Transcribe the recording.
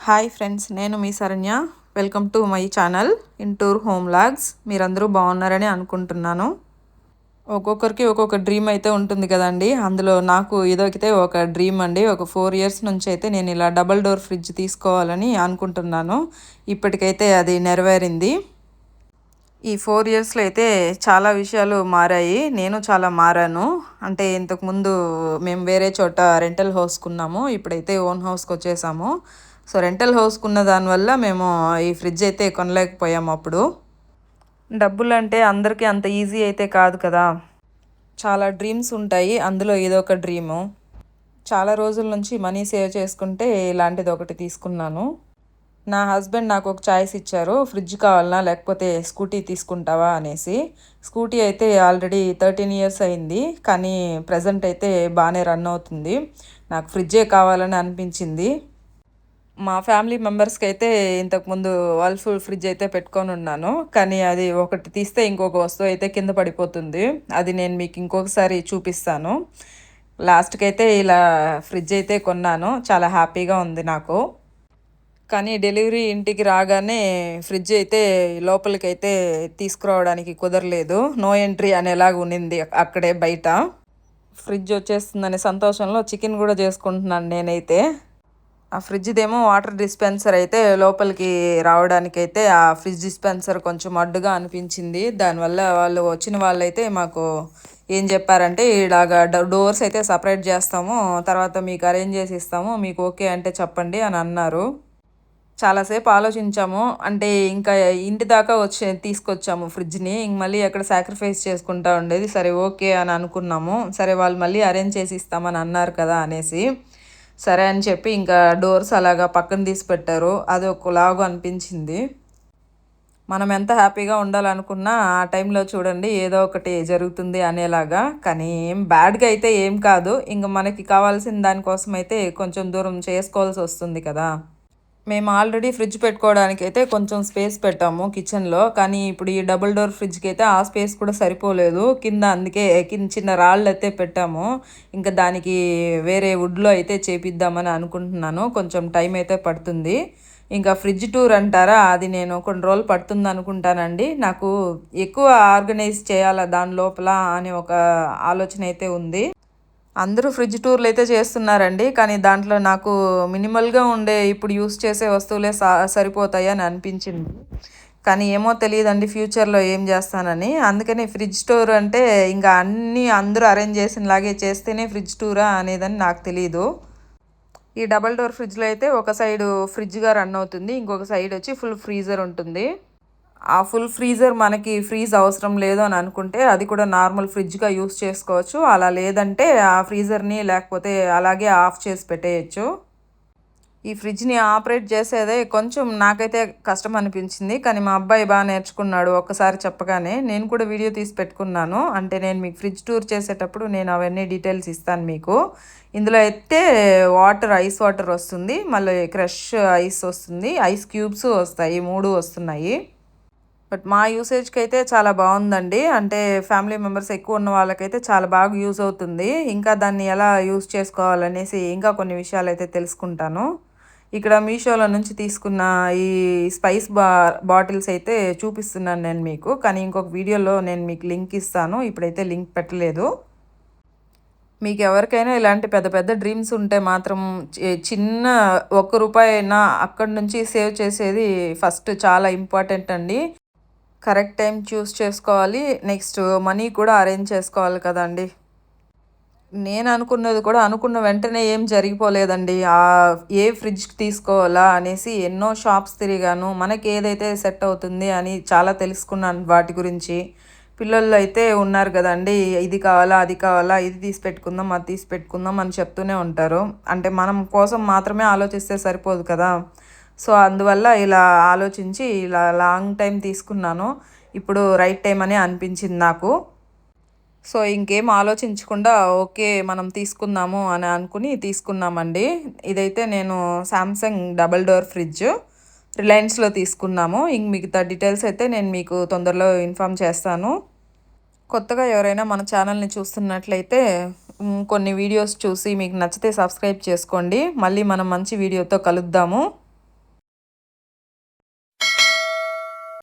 Hi friends, నేను మీ Saranya. Welcome to my channel Intur home logs. మీరందరూ బాగున్నారని అనుకుంటున్నాను. ఒక్కొక్కరికి ఒక్కొక్క డ్రీమ్ అయితే ఉంటుంది కదండి. అందులో నాకు ఇదొకతే ఒక డ్రీమ్ అండి. ఒక 4 years నుంచి అయితే నేను ఇలా డబల్ డోర్ ఫ్రిడ్జ్ తీసుకోవాలని అనుకుంటున్నాను. ఇప్పటికైతే అది నెరవేరింది. ఈ 4 yearsలో అయితే చాలా విషయాలు మారాయి. నేను చాలా మారాను. అంటే ఇంతకుముందు మేము వేరే చోట రెంటల్ హౌస్కున్నాము. ఇప్పుడైతే ఓన్ హౌస్కి వచ్చేసాము. సో రెంటల్ హౌస్కున్న దానివల్ల మేము ఈ ఫ్రిడ్జ్ అయితే కొనలేకపోయాము. అప్పుడు డబ్బులు అంటే అందరికీ అంత ఈజీ అయితే కాదు కదా. చాలా డ్రీమ్స్ ఉంటాయి. అందులో ఇదొక డ్రీము. చాలా రోజుల నుంచి మనీ సేవ్ చేసుకుంటే ఇలాంటిది ఒకటి తీసుకున్నాను. నా హస్బెండ్ నాకు ఒక చాయిస్ ఇచ్చారు, ఫ్రిడ్జ్ కావాలనా లేకపోతే స్కూటీ తీసుకుంటావా అనేసి. స్కూటీ అయితే ఆల్రెడీ 13 years అయింది, కానీ ప్రజెంట్ అయితే బాగానే రన్ అవుతుంది. నాకు ఫ్రిడ్జే కావాలని అనిపించింది. మా ఫ్యామిలీ మెంబర్స్కి అయితే ఇంతకుముందు వర్ల్పూల్ ఫ్రిడ్జ్ అయితే పెట్టుకొని ఉన్నాను, కానీ అది ఒకటి తీస్తే ఇంకొక వస్తువు అయితే కింద పడిపోతుంది. అది నేను మీకు ఇంకొకసారి చూపిస్తాను. లాస్ట్కి అయితే ఇలా ఫ్రిడ్జ్ అయితే కొన్నాను. చాలా హ్యాపీగా ఉంది నాకు. కానీ డెలివరీ ఇంటికి రాగానే ఫ్రిడ్జ్ అయితే లోపలికి అయితే తీసుకురావడానికి కుదరలేదు. నో ఎంట్రీ అనేలాగా ఉన్నింది అక్కడే బయట. ఫ్రిడ్జ్ వచ్చేస్తుందనే సంతోషంలో చికెన్ కూడా చేసుకుంటున్నాను నేనైతే. ఆ ఫ్రిడ్జ్దేమో వాటర్ డిస్పెన్సర్ అయితే లోపలికి రావడానికైతే ఆ ఫ్రిడ్జ్ డిస్పెన్సర్ కొంచెం అడ్డుగా అనిపించింది. దానివల్ల వాళ్ళు వచ్చిన వాళ్ళైతే మాకు ఏం చెప్పారంటే, ఇలాగా డోర్స్ అయితే సపరేట్ చేస్తాము, తర్వాత మీకు అరేంజ్ చేసి ఇస్తాము, మీకు ఓకే అంటే చెప్పండి అని అన్నారు. చాలాసేపు ఆలోచించాము. అంటే ఇంకా ఇంటి దాకా తీసుకొచ్చాము ఫ్రిడ్జ్ని. ఇంక మళ్ళీ ఎక్కడ సాక్రిఫైస్ చేసుకుంటా ఉండేది. సరే ఓకే అని అనుకున్నాము. సరే వాళ్ళు మళ్ళీ అరేంజ్ చేసి ఇస్తామని అన్నారు కదా అనేసి, సరే అని చెప్పి ఇంకా డోర్స్ అలాగా పక్కన తీసి పెట్టారు. అది ఒకలాగా అనిపించింది. మనం ఎంత హ్యాపీగా ఉండాలనుకున్నా ఆ టైంలో చూడండి ఏదో ఒకటి జరుగుతుంది అనేలాగా. కానీ ఏం బ్యాడ్గా అయితే ఏం కాదు. ఇంక మనకి కావాల్సిన దానికోసం అయితే కొంచెం దూరం చేసుకోవాల్సి వస్తుంది కదా. మేము ఆల్రెడీ ఫ్రిడ్జ్ పెట్టుకోవడానికి అయితే కొంచెం స్పేస్ పెట్టాము కిచెన్లో, కానీ ఇప్పుడు ఈ డబుల్ డోర్ ఫ్రిడ్జ్కి అయితే ఆ స్పేస్ కూడా సరిపోలేదు కింద. అందుకే కింద చిన్న రాళ్ళు అయితే పెట్టాము. ఇంకా దానికి వేరే వుడ్లో అయితే చేపిద్దామని అనుకుంటున్నాను. కొంచెం టైం అయితే పడుతుంది. ఇంకా ఫ్రిడ్జ్ టూర్ అంటారా, అది నేను కొన్ని రోజులు పడుతుంది అనుకుంటానండి. నాకు ఎక్కువ ఆర్గనైజ్ చేయాలా దాని లోపల అనే ఒక ఆలోచన అయితే ఉంది. అందరూ ఫ్రిడ్జ్ టూర్లు అయితే చేస్తున్నారండి, కానీ దాంట్లో నాకు మినిమల్గా ఉండే ఇప్పుడు యూస్ చేసే వస్తువులే సరిపోతాయి అని అనిపించింది. కానీ ఏమో తెలియదండి ఫ్యూచర్లో ఏం చేస్తానని. అందుకని ఫ్రిడ్జ్ టూర్ అంటే ఇంకా అన్నీ అందరూ అరేంజ్ చేసినలాగే చేస్తేనే ఫ్రిడ్జ్ టూరా అనేదని నాకు తెలియదు. ఈ డబల్ డోర్ ఫ్రిడ్జ్లో అయితే ఒక సైడు ఫ్రిడ్జ్గా రన్ అవుతుంది, ఇంకొక సైడ్ వచ్చి ఫుల్ ఫ్రీజర్ ఉంటుంది. ఆ ఫుల్ ఫ్రీజర్ మనకి ఫ్రీజ్ అవసరం లేదు అని అనుకుంటే అది కూడా నార్మల్ ఫ్రిడ్జ్గా యూస్ చేసుకోవచ్చు. అలా లేదంటే ఆ ఫ్రీజర్ని లేకపోతే అలాగే ఆఫ్ చేసి పెట్టేయచ్చు. ఈ ఫ్రిడ్జ్ని ఆపరేట్ చేసేదే కొంచెం నాకైతే కష్టం అనిపించింది, కానీ మా అబ్బాయి బాగా నేర్చుకున్నాడు. ఒక్కసారి చెప్పగానే నేను కూడా వీడియో తీసి పెట్టుకున్నాను. అంటే నేను మీకు ఫ్రిడ్జ్ టూర్ చేసేటప్పుడు నేను అవన్నీ డీటెయిల్స్ ఇస్తాను మీకు. ఇందులో అయితే వాటర్, ఐస్ వాటర్ వస్తుంది, మళ్ళీ క్రష్ ఐస్ వస్తుంది, ఐస్ క్యూబ్స్ వస్తాయి, 3 వస్తున్నాయి. బట్ మా యూసేజ్కి అయితే చాలా బాగుందండి. అంటే ఫ్యామిలీ మెంబర్స్ ఎక్కువ ఉన్న వాళ్ళకైతే చాలా బాగా యూజ్ అవుతుంది. ఇంకా దాన్ని ఎలా యూజ్ చేసుకోవాలనేసి ఇంకా కొన్ని విషయాలు అయితే తెలుసుకుంటాను. ఇక్కడ మీషోలో నుంచి తీసుకున్న ఈ స్పైస్ బాటిల్స్ అయితే చూపిస్తున్నాను నేను మీకు, కానీ ఇంకొక వీడియోలో నేను మీకు లింక్ ఇస్తాను. ఇప్పుడైతే లింక్ పెట్టలేదు. మీకు ఎవరికైనా ఇలాంటి పెద్ద పెద్ద డ్రీమ్స్ ఉంటే మాత్రం చిన్న ₹1 అయినా అక్కడి నుంచి సేవ్ చేసేది ఫస్ట్ చాలా ఇంపార్టెంట్ అండి. కరెక్ట్ టైం చూస్ చేసుకోవాలి. నెక్స్ట్ మనీ కూడా అరేంజ్ చేసుకోవాలి కదండి. నేను అనుకున్నది కూడా అనుకున్న వెంటనే ఏం జరిగిపోలేదండి. ఏ ఫ్రిడ్జ్ తీసుకోవాలా అనేసి ఎన్నో షాప్స్ తిరిగాను. మనకి ఏదైతే సెట్ అవుతుంది అని చాలా తెలుసుకున్నాను వాటి గురించి. పిల్లలు అయితే ఉన్నారు కదండి, ఇది కావాలా అది కావాలా, ఇది తీసి పెట్టుకుందాం అది తీసి పెట్టుకుందాం అని చెప్తూనే ఉంటారు. అంటే మనం కోసం మాత్రమే ఆలోచిస్తే సరిపోదు కదా. సో అందువల్ల ఇలా ఆలోచించి ఇలా లాంగ్ టైం తీసుకున్నాను. ఇప్పుడు రైట్ టైం అని అనిపించింది నాకు. సో ఇంకేం ఆలోచించకుండా ఓకే మనం తీసుకుందాము అని అనుకుని తీసుకున్నామండి. ఇదైతే నేను శాంసంగ్ డబల్ డోర్ ఫ్రిడ్జ్ రిలయన్స్లో తీసుకున్నాము. ఇంక మిగతా డీటెయిల్స్ అయితే నేను మీకు తొందరలో ఇన్ఫామ్ చేస్తాను. కొత్తగా ఎవరైనా మన ఛానల్ని చూస్తున్నట్లయితే కొన్ని వీడియోస్ చూసి మీకు నచ్చితే సబ్స్క్రైబ్ చేసుకోండి. మళ్ళీ మనం మంచి వీడియోతో కలుద్దాము.